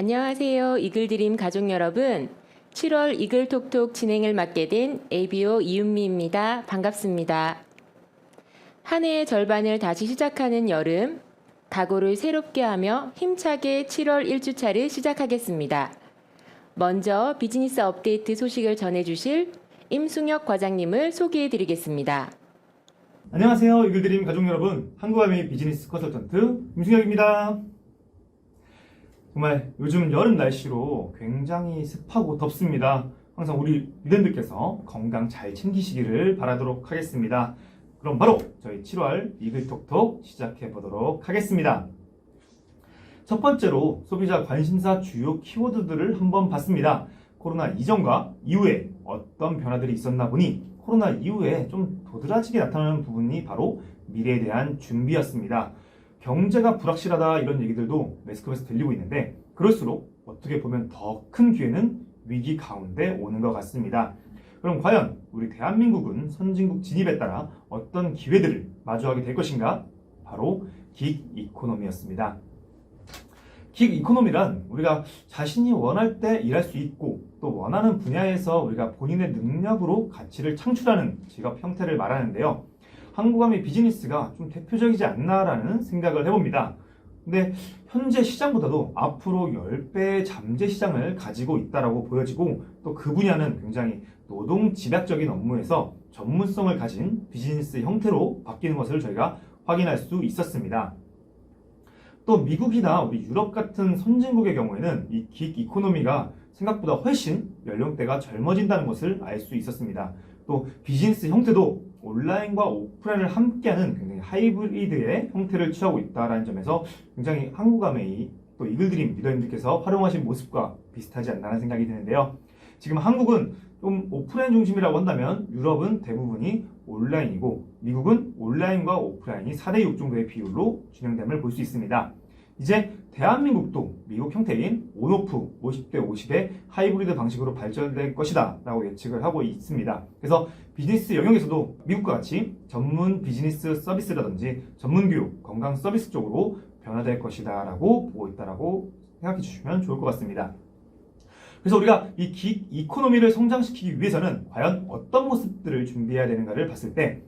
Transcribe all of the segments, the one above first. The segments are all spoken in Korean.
안녕하세요. 이글드림 가족 여러분. 7월 이글톡톡 진행을 맡게 된 ABO 이은미입니다. 반갑습니다. 한 해의 절반을 다시 시작하는 여름, 각오를 새롭게 하며 힘차게 7월 1주차를 시작하겠습니다. 먼저 비즈니스 업데이트 소식을 전해주실 임승혁 과장님을 소개해드리겠습니다. 안녕하세요. 이글드림 가족 여러분. 한국아메이 비즈니스 컨설턴트 임승혁입니다. 정말 요즘 여름 날씨로 굉장히 습하고 덥습니다. 항상 우리 리더님들께서 건강 잘 챙기시기를 바라도록 하겠습니다. 그럼 바로 저희 7월 이글톡톡 시작해 보도록 하겠습니다. 첫 번째로 소비자 관심사 주요 키워드들을 한번 봤습니다. 코로나 이전과 이후에 어떤 변화들이 있었나 보니 코로나 이후에 좀 도드라지게 나타나는 부분이 바로 미래에 대한 준비였습니다. 경제가 불확실하다 이런 얘기들도 매스컴에서 들리고 있는데 그럴수록 어떻게 보면 더 큰 기회는 위기 가운데 오는 것 같습니다. 그럼 과연 우리 대한민국은 선진국 진입에 따라 어떤 기회들을 마주하게 될 것인가? 바로 긱 이코노미였습니다. 긱 이코노미란 우리가 자신이 원할 때 일할 수 있고 또 원하는 분야에서 우리가 본인의 능력으로 가치를 창출하는 직업 형태를 말하는데요. 한국아메이 비즈니스가 좀 대표적이지 않나라는 생각을 해봅니다. 근데 현재 시장보다도 앞으로 10배의 잠재 시장을 가지고 있다고 보여지고 또 그 분야는 굉장히 노동 집약적인 업무에서 전문성을 가진 비즈니스 형태로 바뀌는 것을 저희가 확인할 수 있었습니다. 또 미국이나 우리 유럽 같은 선진국의 경우에는 이 긱 이코노미가 생각보다 훨씬 연령대가 젊어진다는 것을 알 수 있었습니다. 또 비즈니스 형태도 온라인과 오프라인을 함께하는 굉장히 하이브리드의 형태를 취하고 있다는 점에서 굉장히 한국아메이 또 이글드림 리더님들께서 활용하신 모습과 비슷하지 않나라는 생각이 드는데요. 지금 한국은 좀 오프라인 중심이라고 한다면 유럽은 대부분이 온라인이고 미국은 온라인과 오프라인이 4대6 정도의 비율로 진행됨을 볼 수 있습니다. 이제 대한민국도 미국 형태인 온오프 50대 50의 하이브리드 방식으로 발전될 것이다 라고 예측을 하고 있습니다. 그래서 비즈니스 영역에서도 미국과 같이 전문 비즈니스 서비스라든지 전문 교육, 건강 서비스 쪽으로 변화될 것이다 라고 보고 있다라고 생각해 주시면 좋을 것 같습니다. 그래서 우리가 이 긱 이코노미를 성장시키기 위해서는 과연 어떤 모습들을 준비해야 되는가를 봤을 때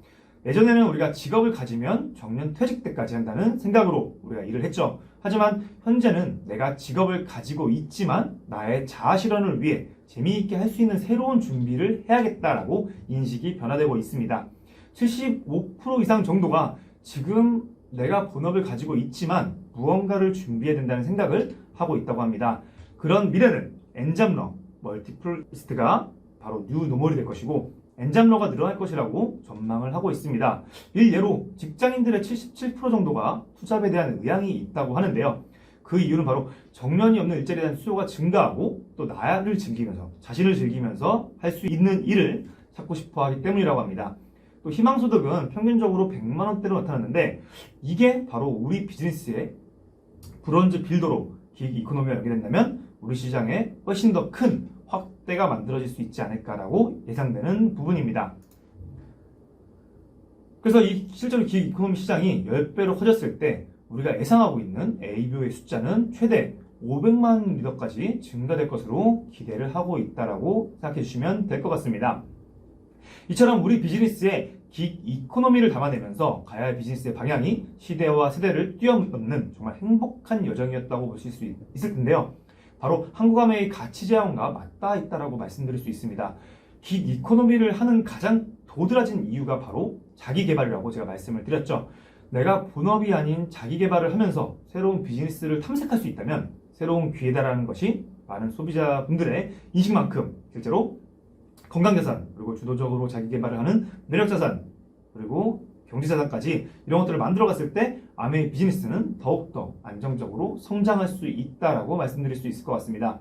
예전에는 우리가 직업을 가지면 정년 퇴직 때까지 한다는 생각으로 우리가 일을 했죠. 하지만 현재는 내가 직업을 가지고 있지만 나의 자아실현을 위해 재미있게 할 수 있는 새로운 준비를 해야겠다라고 인식이 변화되고 있습니다. 75% 이상 정도가 지금 내가 본업을 가지고 있지만 무언가를 준비해야 된다는 생각을 하고 있다고 합니다. 그런 미래는 엔잡러, 멀티플리스트가 바로 뉴 노멀이 될 것이고 엔잡러가 늘어날 것이라고 전망을 하고 있습니다. 일례로 직장인들의 77% 정도가 투잡에 대한 의향이 있다고 하는데요. 그 이유는 바로 정년이 없는 일자리에 대한 수요가 증가하고 또 나를 즐기면서 자신을 즐기면서 할 수 있는 일을 찾고 싶어 하기 때문이라고 합니다. 또 희망소득은 평균적으로 100만 원대로 나타났는데 이게 바로 우리 비즈니스의 브론즈 빌더로 긱 이코노미가 연계된다면 우리 시장에 훨씬 더 큰 확대가 만들어질 수 있지 않을까라고 예상되는 부분입니다. 그래서 실제로 긱 이코노미 시장이 10배로 커졌을 때 우리가 예상하고 있는 ABO의 숫자는 최대 500만 리더까지 증가될 것으로 기대를 하고 있다라고 생각해 주시면 될 것 같습니다. 이처럼 우리 비즈니스에 긱 이코노미를 담아내면서 가야 할 비즈니스의 방향이 시대와 세대를 뛰어넘는 정말 행복한 여정이었다고 보실 수 있을 텐데요. 바로 한국아메이 가치 제안과 맞닿아 있다라고 말씀드릴 수 있습니다. 긱 이코노미를 하는 가장 도드라진 이유가 바로 자기 개발이라고 제가 말씀을 드렸죠. 내가 본업이 아닌 자기 개발을 하면서 새로운 비즈니스를 탐색할 수 있다면 새로운 기회다라는 것이 많은 소비자분들의 인식만큼 실제로 건강자산 그리고 주도적으로 자기 개발을 하는 매력자산 그리고 경제자산까지 이런 것들을 만들어갔을 때 아메이 비즈니스는 더욱더 안정적으로 성장할 수 있다라고 말씀드릴 수 있을 것 같습니다.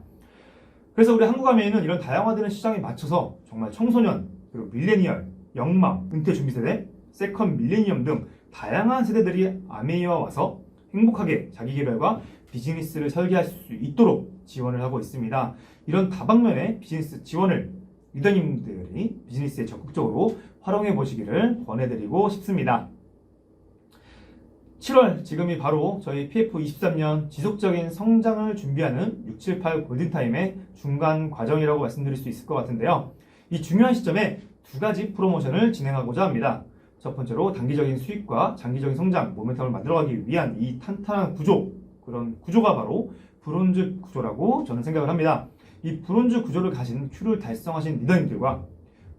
그래서 우리 한국아메이는 이런 다양화되는 시장에 맞춰서 정말 청소년, 그리고 밀레니얼, 영망, 은퇴 준비 세대, 세컨 밀레니엄 등 다양한 세대들이 아메이와 와서 행복하게 자기 개발과 비즈니스를 설계할 수 있도록 지원을 하고 있습니다. 이런 다방면의 비즈니스 지원을 리더님들이 비즈니스에 적극적으로 활용해 보시기를 권해드리고 싶습니다. 7월 지금이 바로 저희 PF23년 지속적인 성장을 준비하는 678 골든타임의 중간 과정이라고 말씀드릴 수 있을 것 같은데요. 이 중요한 시점에 두 가지 프로모션을 진행하고자 합니다. 첫 번째로 단기적인 수익과 장기적인 성장, 모멘텀을 만들어가기 위한 이 탄탄한 구조, 그런 구조가 바로 브론즈 구조라고 저는 생각을 합니다. 이 브론즈 구조를 가진 Q를 달성하신 리더님들과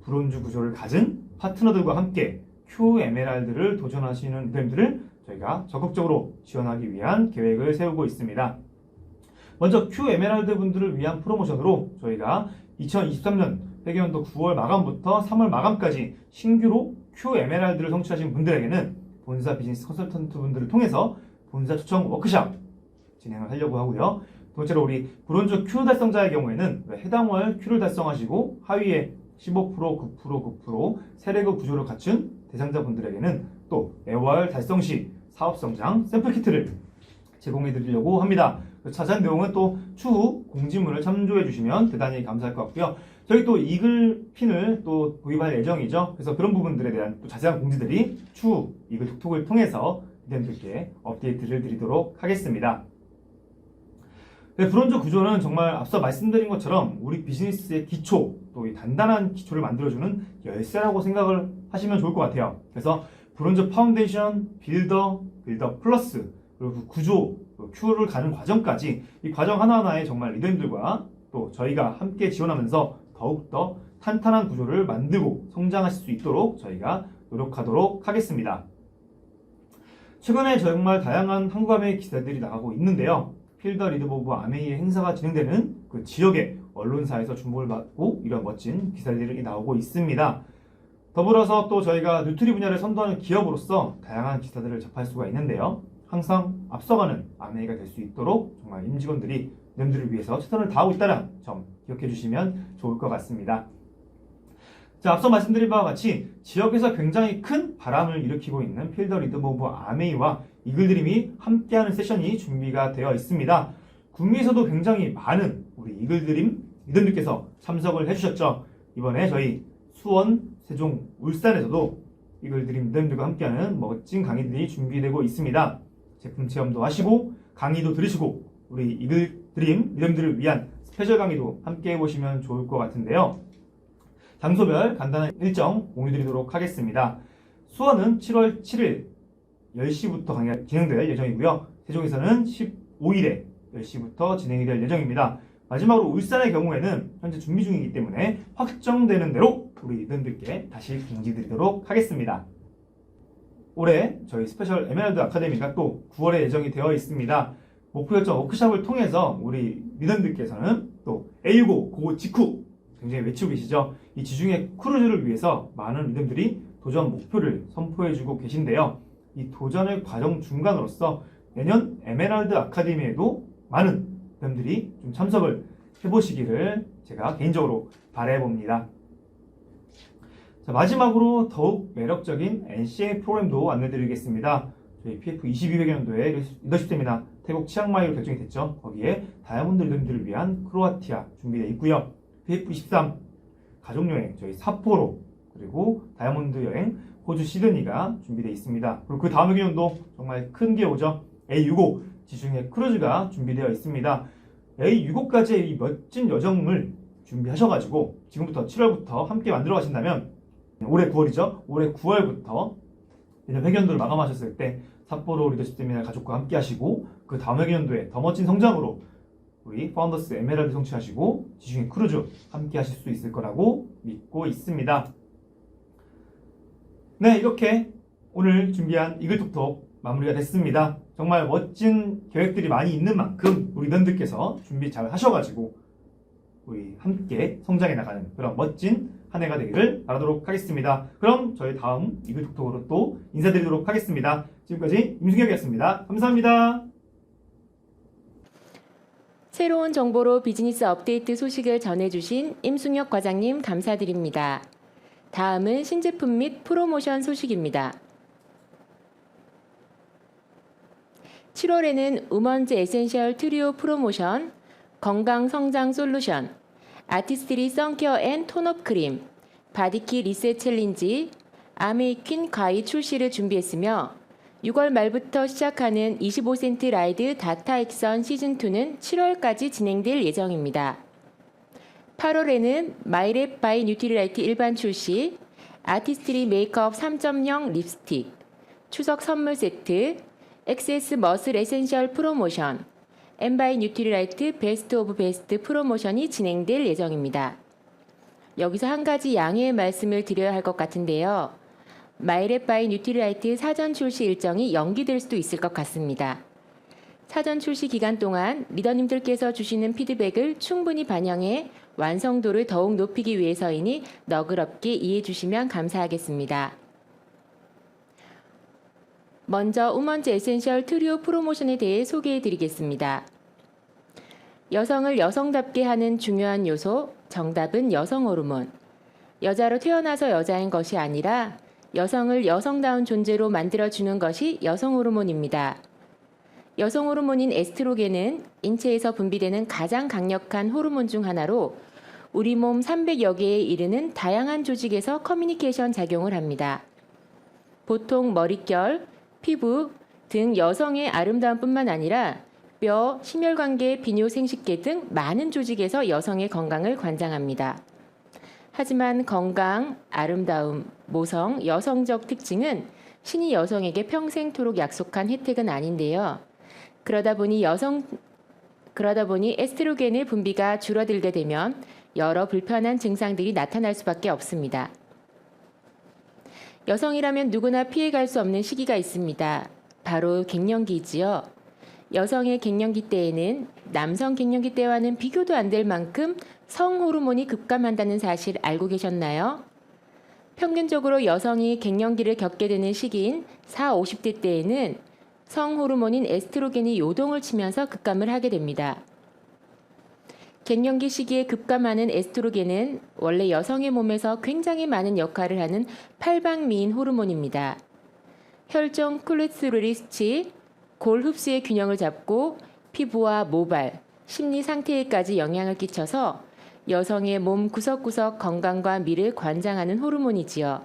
브론즈 구조를 가진 파트너들과 함께 Q 에메랄드를 도전하시는 리더님들을 저희가 적극적으로 지원하기 위한 계획을 세우고 있습니다. 먼저 Q 에메랄드 분들을 위한 프로모션으로 저희가 2023년 회계연도 9월 마감부터 3월 마감까지 신규로 Q 에메랄드를 성취하신 분들에게는 본사 비즈니스 컨설턴트 분들을 통해서 본사 초청 워크샵 진행을 하려고 하고요. 번째로 우리 브론즈 Q 달성자의 경우에는 해당 월 Q를 달성하시고 하위에 15%, 9%, 9% 세레그 구조를 갖춘 대상자분들에게는 또 매월 달성 시 사업성장 샘플 키트를 제공해 드리려고 합니다. 자세한 내용은 또 추후 공지문을 참조해 주시면 대단히 감사할 것 같고요. 저희 또 이글 핀을 또 도입할 예정이죠. 그래서 그런 부분들에 대한 또 자세한 공지들이 추후 이글 톡톡을 통해서 리더님들께 업데이트를 드리도록 하겠습니다. 네, 브론즈 구조는 정말 앞서 말씀드린 것처럼 우리 비즈니스의 기초, 또 이 단단한 기초를 만들어주는 열쇠라고 생각을 하시면 좋을 것 같아요. 그래서 브론즈 파운데이션, 빌더 플러스, 그리고 그 구조, Q를 가는 과정까지 이 과정 하나하나에 정말 리더님들과 또 저희가 함께 지원하면서 더욱더 탄탄한 구조를 만들고 성장하실 수 있도록 저희가 노력하도록 하겠습니다. 최근에 정말 다양한 한국암의 기사들이 나가고 있는데요. 필더 리더 오브 아메이의 행사가 진행되는 그 지역의 언론사에서 주목을 받고 이런 멋진 기사들이 나오고 있습니다. 더불어서 또 저희가 뉴트리 분야를 선도하는 기업으로서 다양한 기사들을 접할 수가 있는데요. 항상 앞서가는 아메이가 될 수 있도록 정말 임직원들이 님들을 위해서 최선을 다하고 있다는 점 기억해 주시면 좋을 것 같습니다. 자, 앞서 말씀드린 바와 같이 지역에서 굉장히 큰 바람을 일으키고 있는 필더 리더 오브 아메이와 이글드림이 함께하는 세션이 준비가 되어 있습니다. 국내에서도 굉장히 많은 우리 이글드림 리더님께서 참석을 해주셨죠. 이번에 저희 수원, 세종, 울산에서도 이글드림 리더님들과 함께하는 멋진 강의들이 준비되고 있습니다. 제품 체험도 하시고 강의도 들으시고 우리 이글드림 리더님들을 위한 스페셜 강의도 함께 해보시면 좋을 것 같은데요. 장소별 간단한 일정 공유드리도록 하겠습니다. 수원은 7월 7일 10시부터 강의가 진행될 예정이고요. 세종에서는 15일에 10시부터 진행이 될 예정입니다. 마지막으로 울산의 경우에는 현재 준비 중이기 때문에 확정되는 대로 우리 리더님들께 다시 공지드리도록 하겠습니다. 올해 저희 스페셜 에메랄드 아카데미가 또 9월에 예정이 되어 있습니다. 목표 결정 워크샵을 통해서 우리 리더님들께서는 또 A65 고고 직후 굉장히 외치고 계시죠. 이 지중해 크루즈를 위해서 많은 리더님들이 도전 목표를 선포해주고 계신데요. 이 도전의 과정 중간으로서 내년 에메랄드 아카데미에도 많은 리더님들이 좀 참석을 해보시기를 제가 개인적으로 바라봅니다. 자, 마지막으로 더욱 매력적인 NCA 프로그램도 안내드리겠습니다. 저희 PF22회견도의 리더십 세미나 태국 치앙마이로 결정이 됐죠. 거기에 다이아몬드 리더님들을 위한 크로아티아 준비되어 있고요. PF23 가족여행 저희 삿포로 그리고 다이아몬드 여행 호주 시드니가 준비되어 있습니다. 그리고 그 다음 회견도 정말 큰 게 오죠. A65 지중해 크루즈가 준비되어 있습니다. A65까지의 이 멋진 여정을 준비하셔가지고 지금부터 7월부터 함께 만들어 가신다면 올해 9월이죠. 올해 9월부터 내년 회견도를 마감하셨을 때 삿포로 리더십 세미나 가족과 함께 하시고 그 다음 회견도에 더 멋진 성장으로 우리 파운더스 에메랄드 성취하시고 지중해 크루즈 함께 하실 수 있을 거라고 믿고 있습니다. 네, 이렇게 오늘 준비한 이글톡톡 마무리가 됐습니다. 정말 멋진 계획들이 많이 있는 만큼 우리 리더님들께서 준비 잘 하셔가지고 우리 함께 성장해 나가는 그런 멋진 한 해가 되기를 바라도록 하겠습니다. 그럼 저희 다음 이글톡톡으로 또 인사드리도록 하겠습니다. 지금까지 임승혁이었습니다. 감사합니다. 새로운 정보로 비즈니스 업데이트 소식을 전해주신 임승혁 과장님 감사드립니다. 다음은 신제품 및 프로모션 소식입니다. 7월에는 우먼즈 에센셜 트리오 프로모션, 건강성장 솔루션, 아티스트리 선케어 앤 톤업 크림, 바디키 리셋 챌린지, 아메이퀸 가이 출시를 준비했으며 6월 말부터 시작하는 25센트 라이드 다타 액션 시즌2는 7월까지 진행될 예정입니다. 8월에는 마이랩 바이 뉴트리라이트 일반 출시, 아티스트리 메이크업 3.0 립스틱, 추석 선물 세트, 엑세스 머슬 에센셜 프로모션, 엠바이 뉴트리라이트 베스트 오브 베스트 프로모션이 진행될 예정입니다. 여기서 한 가지 양해의 말씀을 드려야 할 것 같은데요. 마이랩 바이 뉴트리라이트 사전 출시 일정이 연기될 수도 있을 것 같습니다. 사전 출시 기간 동안 리더님들께서 주시는 피드백을 충분히 반영해 완성도를 더욱 높이기 위해서이니 너그럽게 이해해 주시면 감사하겠습니다. 먼저 우먼즈 에센셜 트리오 프로모션에 대해 소개해 드리겠습니다. 여성을 여성답게 하는 중요한 요소, 정답은 여성 호르몬. 여자로 태어나서 여자인 것이 아니라 여성을 여성다운 존재로 만들어주는 것이 여성 호르몬입니다. 여성 호르몬인 에스트로겐은 인체에서 분비되는 가장 강력한 호르몬 중 하나로 우리 몸 300여 개에 이르는 다양한 조직에서 커뮤니케이션 작용을 합니다. 보통 머릿결, 피부 등 여성의 아름다움뿐만 아니라 뼈, 심혈관계, 비뇨, 생식계 등 많은 조직에서 여성의 건강을 관장합니다. 하지만 건강, 아름다움, 모성, 여성적 특징은 신이 여성에게 평생토록 약속한 혜택은 아닌데요. 그러다 보니 에스트로겐의 분비가 줄어들게 되면 여러 불편한 증상들이 나타날 수밖에 없습니다. 여성이라면 누구나 피해갈 수 없는 시기가 있습니다. 바로 갱년기이지요. 여성의 갱년기 때에는 남성 갱년기 때와는 비교도 안 될 만큼 성호르몬이 급감한다는 사실 알고 계셨나요? 평균적으로 여성이 갱년기를 겪게 되는 시기인 40, 50대 때에는 성호르몬인 에스트로겐이 요동을 치면서 급감을 하게 됩니다. 갱년기 시기에 급감하는 에스트로겐은 원래 여성의 몸에서 굉장히 많은 역할을 하는 팔방미인 호르몬입니다. 혈중 콜레스테롤이 수치, 골 흡수의 균형을 잡고 피부와 모발, 심리 상태에까지 영향을 끼쳐서 여성의 몸 구석구석 건강과 미를 관장하는 호르몬이지요.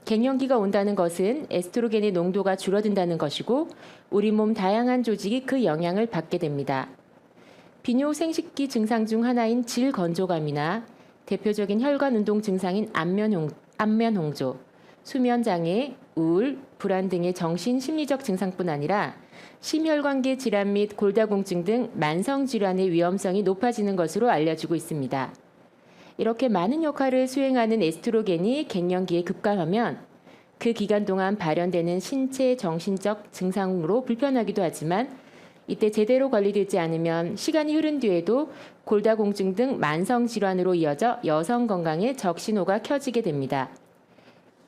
갱년기가 온다는 것은 에스트로겐의 농도가 줄어든다는 것이고 우리 몸 다양한 조직이 그 영향을 받게 됩니다. 비뇨 생식기 증상 중 하나인 질 건조감이나 대표적인 혈관 운동 증상인 안면 홍조, 수면 장애, 우울, 불안 등의 정신 심리적 증상뿐 아니라 심혈관계 질환 및 골다공증 등 만성 질환의 위험성이 높아지는 것으로 알려지고 있습니다. 이렇게 많은 역할을 수행하는 에스트로겐이 갱년기에 급감하면 그 기간 동안 발현되는 신체 정신적 증상으로 불편하기도 하지만 이때 제대로 관리되지 않으면 시간이 흐른 뒤에도 골다공증 등 만성 질환으로 이어져 여성 건강에 적신호가 켜지게 됩니다.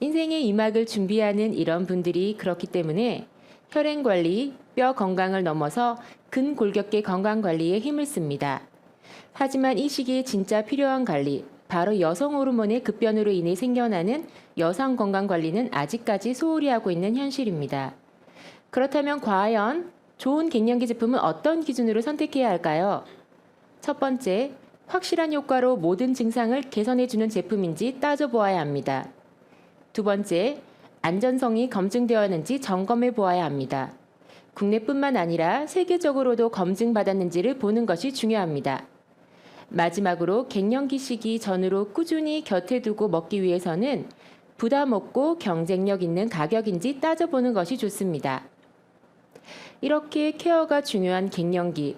인생의 이막을 준비하는 이런 분들이 그렇기 때문에 혈행 관리, 뼈 건강을 넘어서 근골격계 건강 관리에 힘을 씁니다. 하지만 이 시기에 진짜 필요한 관리, 바로 여성 호르몬의 급변으로 인해 생겨나는 여성 건강 관리는 아직까지 소홀히 하고 있는 현실입니다. 그렇다면 과연 좋은 갱년기 제품은 어떤 기준으로 선택해야 할까요? 첫 번째, 확실한 효과로 모든 증상을 개선해주는 제품인지 따져보아야 합니다. 두 번째, 안전성이 검증되었는지 점검해 보아야 합니다. 국내뿐만 아니라 세계적으로도 검증받았는지를 보는 것이 중요합니다. 마지막으로 갱년기 시기 전후로 꾸준히 곁에 두고 먹기 위해서는 부담 없고 경쟁력 있는 가격인지 따져보는 것이 좋습니다. 이렇게 케어가 중요한 갱년기.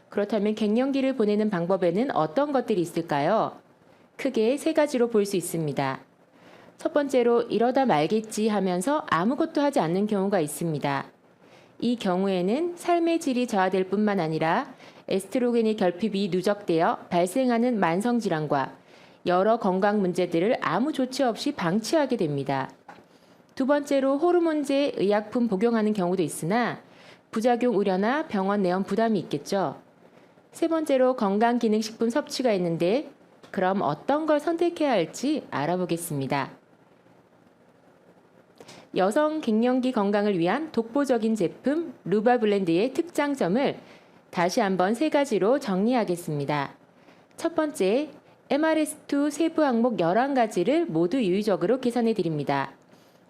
그렇다면 갱년기를 보내는 방법에는 어떤 것들이 있을까요? 크게 세 가지로 볼 수 있습니다. 첫 번째로 이러다 말겠지 하면서 아무것도 하지 않는 경우가 있습니다. 이 경우에는 삶의 질이 저하될 뿐만 아니라 에스트로겐의 결핍이 누적되어 발생하는 만성질환과 여러 건강 문제들을 아무 조치 없이 방치하게 됩니다. 두 번째로 호르몬제 의약품 복용하는 경우도 있으나 부작용 우려나 병원 내원 부담이 있겠죠. 세 번째로 건강기능식품 섭취가 있는데 그럼 어떤 걸 선택해야 할지 알아보겠습니다. 여성 갱년기 건강을 위한 독보적인 제품 루바 블렌드의 특장점을 다시 한번 세 가지로 정리하겠습니다. 첫 번째, MRS2 세부 항목 11가지를 모두 유의적으로 계산해 드립니다.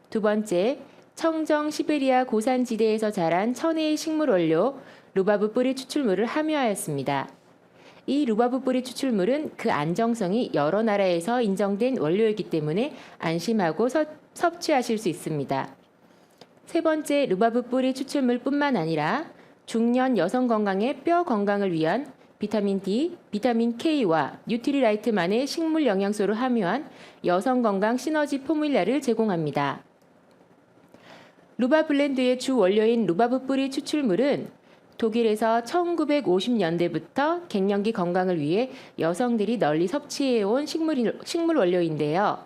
두 번째, 청정 시베리아 고산지대에서 자란 천혜의 식물 원료 루바브 뿌리 추출물을 함유하였습니다. 이 루바브 뿌리 추출물은 그 안정성이 여러 나라에서 인정된 원료이기 때문에 안심하고 섭취하실 수 있습니다. 세 번째, 루바브 뿌리 추출물뿐만 아니라 중년 여성 건강의 뼈 건강을 위한 비타민 D, 비타민 K와 뉴트리라이트만의 식물 영양소를 함유한 여성 건강 시너지 포뮬라를 제공합니다. 루바 블렌드의 주 원료인 루바브 뿌리 추출물은 독일에서 1950년대부터 갱년기 건강을 위해 여성들이 널리 섭취해온 식물 원료인데요.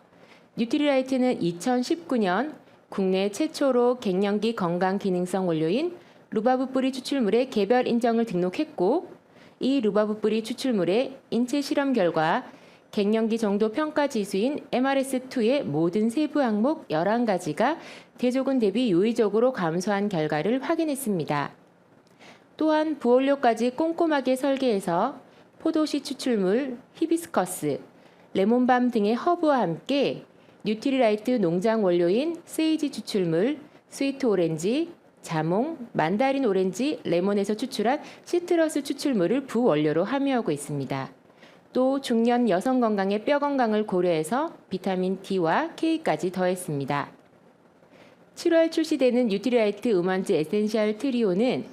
뉴트리라이트는 2019년 국내 최초로 갱년기 건강 기능성 원료인 루바브 뿌리 추출물의 개별 인정을 등록했고, 이 루바브 뿌리 추출물의 인체 실험 결과 갱년기 정도 평가 지수인 MRS2의 모든 세부 항목 11가지가 대조군 대비 요의적으로 감소한 결과를 확인했습니다. 또한 부원료까지 꼼꼼하게 설계해서 포도씨 추출물, 히비스커스, 레몬밤 등의 허브와 함께 뉴트리라이트 농장 원료인 세이지 추출물, 스위트 오렌지, 자몽, 만다린 오렌지, 레몬에서 추출한 시트러스 추출물을 부원료로 함유하고 있습니다. 또 중년 여성 건강의 뼈 건강을 고려해서 비타민 D와 K까지 더했습니다. 7월 출시되는 뉴트리라이트 우먼즈 에센셜 트리오는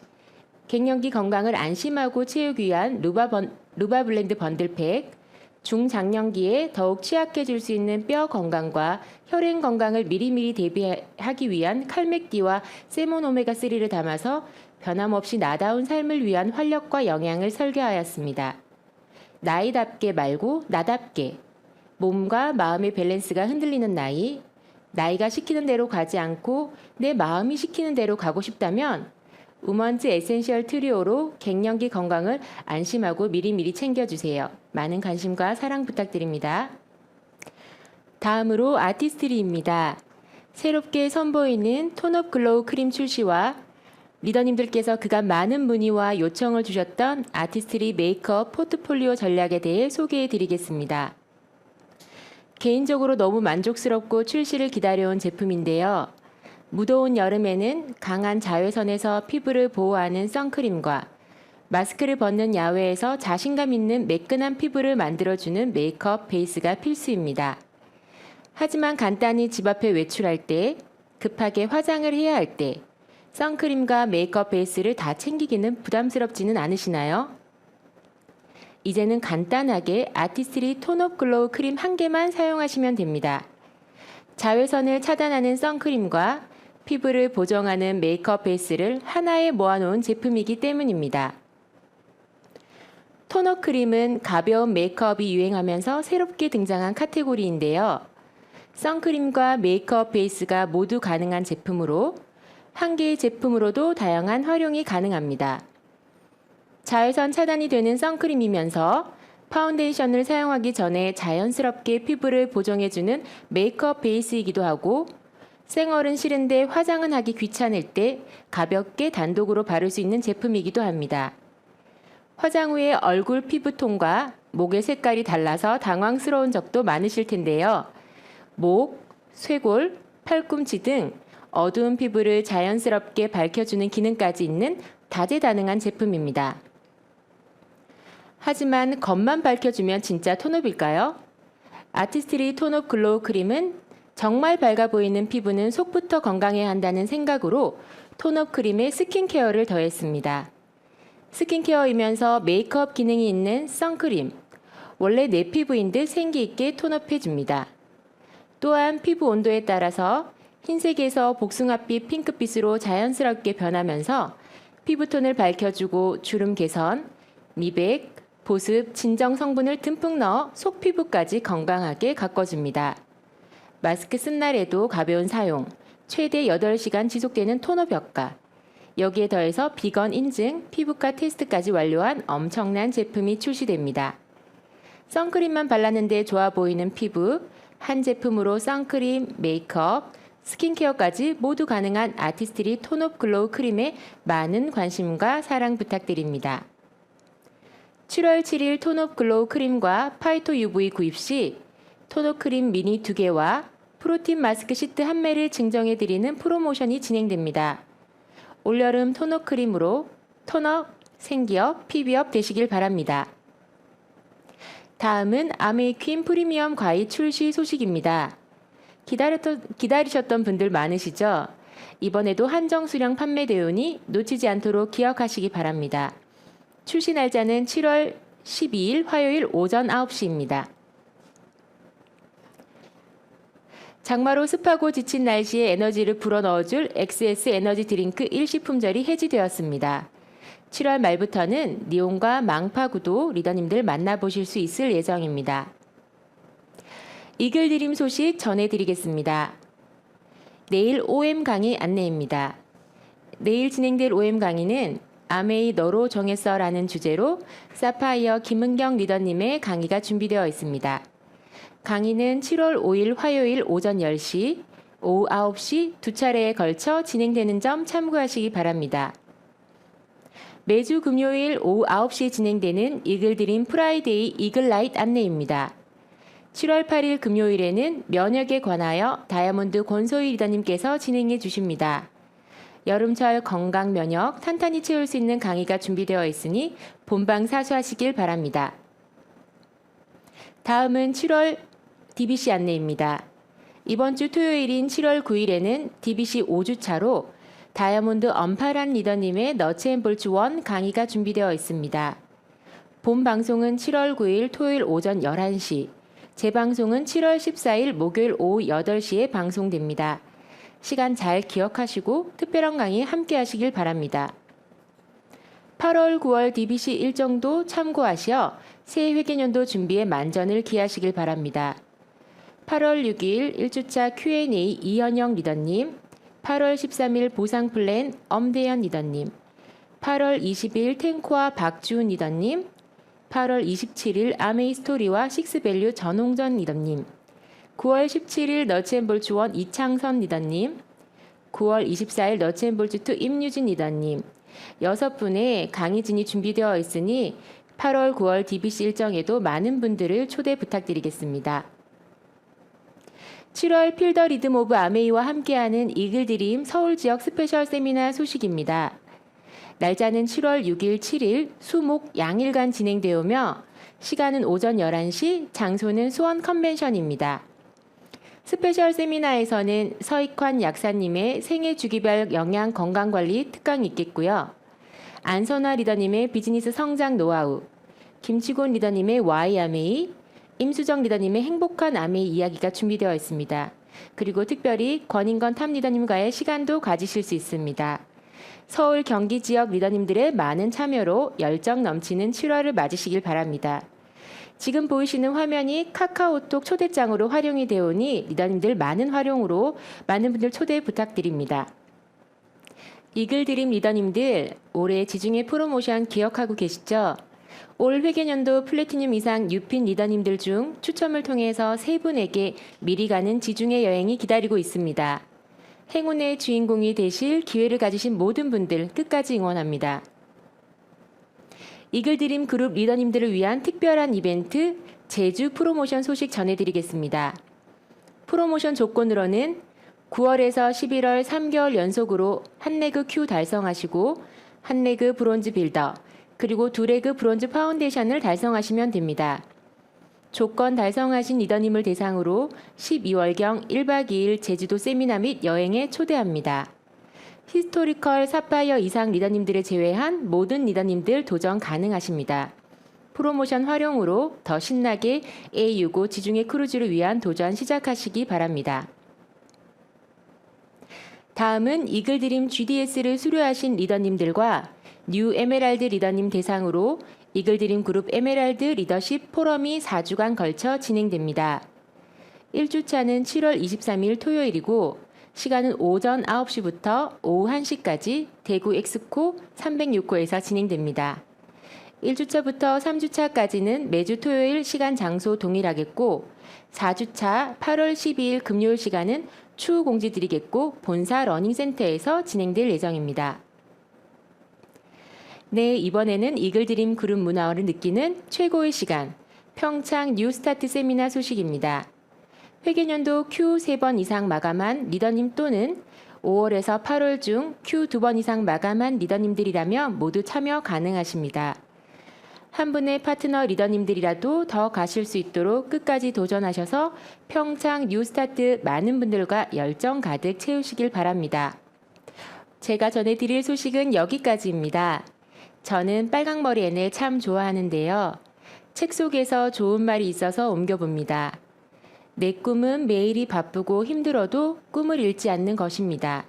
갱년기 건강을 안심하고 채우기 위한 루바 블렌드 번들팩, 중장년기에 더욱 취약해질 수 있는 뼈 건강과 혈행 건강을 미리미리 대비하기 위한 칼맥디와 세몬 오메가3를 담아서 변함없이 나다운 삶을 위한 활력과 영양을 설계하였습니다. 나이답게 말고 나답게, 몸과 마음의 밸런스가 흔들리는 나이, 나이가 시키는 대로 가지 않고 내 마음이 시키는 대로 가고 싶다면 우먼즈 에센셜 트리오로 갱년기 건강을 안심하고 미리미리 챙겨주세요. 많은 관심과 사랑 부탁드립니다. 다음으로 아티스트리입니다. 새롭게 선보이는 톤업 글로우 크림 출시와 리더님들께서 그간 많은 문의와 요청을 주셨던 아티스트리 메이크업 포트폴리오 전략에 대해 소개해 드리겠습니다. 개인적으로 너무 만족스럽고 출시를 기다려온 제품인데요. 무더운 여름에는 강한 자외선에서 피부를 보호하는 선크림과 마스크를 벗는 야외에서 자신감 있는 매끈한 피부를 만들어주는 메이크업 베이스가 필수입니다. 하지만 간단히 집 앞에 외출할 때, 급하게 화장을 해야 할 때, 선크림과 메이크업 베이스를 다 챙기기는 부담스럽지는 않으시나요? 이제는 간단하게 아티스트리 톤업 글로우 크림 한 개만 사용하시면 됩니다. 자외선을 차단하는 선크림과 피부를 보정하는 메이크업 베이스를 하나에 모아놓은 제품이기 때문입니다. 톤업 크림은 가벼운 메이크업이 유행하면서 새롭게 등장한 카테고리인데요. 선크림과 메이크업 베이스가 모두 가능한 제품으로 한 개의 제품으로도 다양한 활용이 가능합니다. 자외선 차단이 되는 선크림이면서 파운데이션을 사용하기 전에 자연스럽게 피부를 보정해주는 메이크업 베이스이기도 하고, 생얼은 싫은데 화장은 하기 귀찮을 때 가볍게 단독으로 바를 수 있는 제품이기도 합니다. 화장 후에 얼굴 피부톤과 목의 색깔이 달라서 당황스러운 적도 많으실 텐데요. 목, 쇄골, 팔꿈치 등 어두운 피부를 자연스럽게 밝혀주는 기능까지 있는 다재다능한 제품입니다. 하지만 겉만 밝혀주면 진짜 톤업일까요? 아티스트리 톤업 글로우 크림은 정말 밝아 보이는 피부는 속부터 건강해야 한다는 생각으로 톤업 크림에 스킨케어를 더했습니다. 스킨케어이면서 메이크업 기능이 있는 선크림, 원래 내 피부인 듯 생기 있게 톤업해줍니다. 또한 피부 온도에 따라서 흰색에서 복숭아빛, 핑크빛으로 자연스럽게 변하면서 피부톤을 밝혀주고 주름 개선, 미백, 보습, 진정 성분을 듬뿍 넣어 속 피부까지 건강하게 가꿔줍니다. 마스크 쓴 날에도 가벼운 사용, 최대 8시간 지속되는 톤업 효과, 여기에 더해서 비건 인증, 피부과 테스트까지 완료한 엄청난 제품이 출시됩니다. 선크림만 발랐는데 좋아 보이는 피부, 한 제품으로 선크림, 메이크업, 스킨케어까지 모두 가능한 아티스트리 톤업 글로우 크림에 많은 관심과 사랑 부탁드립니다. 7월 7일 톤업 글로우 크림과 파이토 UV 구입 시 톤업 크림 미니 2개와 프로틴 마스크 시트 한 매를 증정해드리는 프로모션이 진행됩니다. 올여름 토너 크림으로 톤업, 생기업, 피부업 되시길 바랍니다. 다음은 아메이퀸 프리미엄 과일 출시 소식입니다. 기다리셨던 분들 많으시죠? 이번에도 한정 수량 판매되오니 놓치지 않도록 기억하시기 바랍니다. 출시 날짜는 7월 12일 화요일 오전 9시입니다. 장마로 습하고 지친 날씨에 에너지를 불어넣어줄 XS 에너지 드링크 일시품절이 해지되었습니다. 7월 말부터는 니온과 망파구도 리더님들 만나보실 수 있을 예정입니다. 이글드림 소식 전해드리겠습니다. 내일 OM 강의 안내입니다. 내일 진행될 OM 강의는 아메이 너로 정했어라는 주제로 사파이어 김은경 리더님의 강의가 준비되어 있습니다. 강의는 7월 5일 화요일 오전 10시, 오후 9시 두 차례에 걸쳐 진행되는 점 참고하시기 바랍니다. 매주 금요일 오후 9시에 진행되는 이글드림 프라이데이 이글라이트 안내입니다. 7월 8일 금요일에는 면역에 관하여 다이아몬드 권소희 리더님께서 진행해 주십니다. 여름철 건강 면역 탄탄히 채울 수 있는 강의가 준비되어 있으니 본방 사수하시길 바랍니다. 다음은 7월 DBC 안내입니다. 이번 주 토요일인 7월 9일에는 DBC 5주차로 다이아몬드 엄파란 리더님의 너츠앤볼츠 1 강의가 준비되어 있습니다. 본 방송은 7월 9일 토요일 오전 11시, 재방송은 7월 14일 목요일 오후 8시에 방송됩니다. 시간 잘 기억하시고 특별한 강의 함께 하시길 바랍니다. 8월, 9월 DBC 일정도 참고하시어 새 회계연도 준비에 만전을 기하시길 바랍니다. 8월 6일 1주차 Q&A 이현영 리더님, 8월 13일 보상플랜 엄대현 리더님, 8월 20일 탱코와 박주은 리더님, 8월 27일 아메이스토리와 식스밸류 전홍전 리더님, 9월 17일 너츠앤볼츠 1 이창선 리더님, 9월 24일 너츠앤볼츠 2 임유진 리더님, 6분의 강의진이 준비되어 있으니 8월, 9월 DBC 일정에도 많은 분들을 초대 부탁드리겠습니다. 7월 필더 리듬 오브 아메이와 함께하는 이글드림 서울 지역 스페셜 세미나 소식입니다. 날짜는 7월 6일, 7일 수목 양일간 진행되오며 시간은 오전 11시, 장소는 수원 컨벤션입니다. 스페셜 세미나에서는 서익환 약사님의 생애 주기별 영양 건강관리 특강이 있겠고요. 안선화 리더님의 비즈니스 성장 노하우, 김치곤 리더님의 Y 아메이, 임수정 리더님의 행복한 아메이 이야기가 준비되어 있습니다. 그리고 특별히 권인건 탑 리더님과의 시간도 가지실 수 있습니다. 서울 경기 지역 리더님들의 많은 참여로 열정 넘치는 7월을 맞으시길 바랍니다. 지금 보이시는 화면이 카카오톡 초대장으로 활용이 되오니 리더님들 많은 활용으로 많은 분들 초대 부탁드립니다. 이글드림 리더님들 올해 지중해 프로모션 기억하고 계시죠? 올 회계연도 플래티늄 이상 유핀 리더님들 중 추첨을 통해서 3분에게 미리 가는 지중해 여행이 기다리고 있습니다. 행운의 주인공이 되실 기회를 가지신 모든 분들 끝까지 응원합니다. 이글드림 그룹 리더님들을 위한 특별한 이벤트 제주 프로모션 소식 전해드리겠습니다. 프로모션 조건으로는 9월에서 11월 3개월 연속으로 한레그 Q 달성하시고 한레그 브론즈 빌더 그리고 2레그 브론즈 파운데이션을 달성하시면 됩니다. 조건 달성하신 리더님을 대상으로 12월경 1박 2일 제주도 세미나 및 여행에 초대합니다. 히스토리컬 사파이어 이상 리더님들을 제외한 모든 리더님들 도전 가능하십니다. 프로모션 활용으로 더 신나게 A65 지중해 크루즈를 위한 도전 시작하시기 바랍니다. 다음은 이글드림 GDS를 수료하신 리더님들과 뉴 에메랄드 리더님 대상으로 이글드림 그룹 에메랄드 리더십 포럼이 4주간 걸쳐 진행됩니다. 1주차는 7월 23일 토요일이고 시간은 오전 9시부터 오후 1시까지 대구 엑스코 306호에서 진행됩니다. 1주차부터 3주차까지는 매주 토요일 시간 장소 동일하겠고 4주차 8월 12일 금요일 시간은 추후 공지드리겠고 본사 러닝센터에서 진행될 예정입니다. 네, 이번에는 이글드림 그룹 문화를 느끼는 최고의 시간 평창 뉴스타트 세미나 소식입니다. 회계년도 Q 3번 이상 마감한 리더님 또는 5월에서 8월 중 Q 2번 이상 마감한 리더님들이라면 모두 참여 가능하십니다. 한 분의 파트너 리더님들이라도 더 가실 수 있도록 끝까지 도전하셔서 평창 뉴스타트 많은 분들과 열정 가득 채우시길 바랍니다. 제가 전해드릴 소식은 여기까지입니다. 저는 빨강머리 앤을 참 좋아하는데요. 책 속에서 좋은 말이 있어서 옮겨봅니다. 내 꿈은 매일이 바쁘고 힘들어도 꿈을 잃지 않는 것입니다.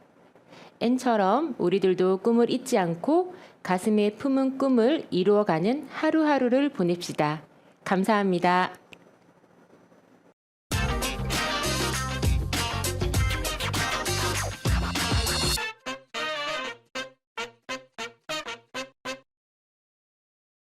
앤처럼 우리들도 꿈을 잊지 않고 가슴에 품은 꿈을 이루어가는 하루하루를 보냅시다. 감사합니다.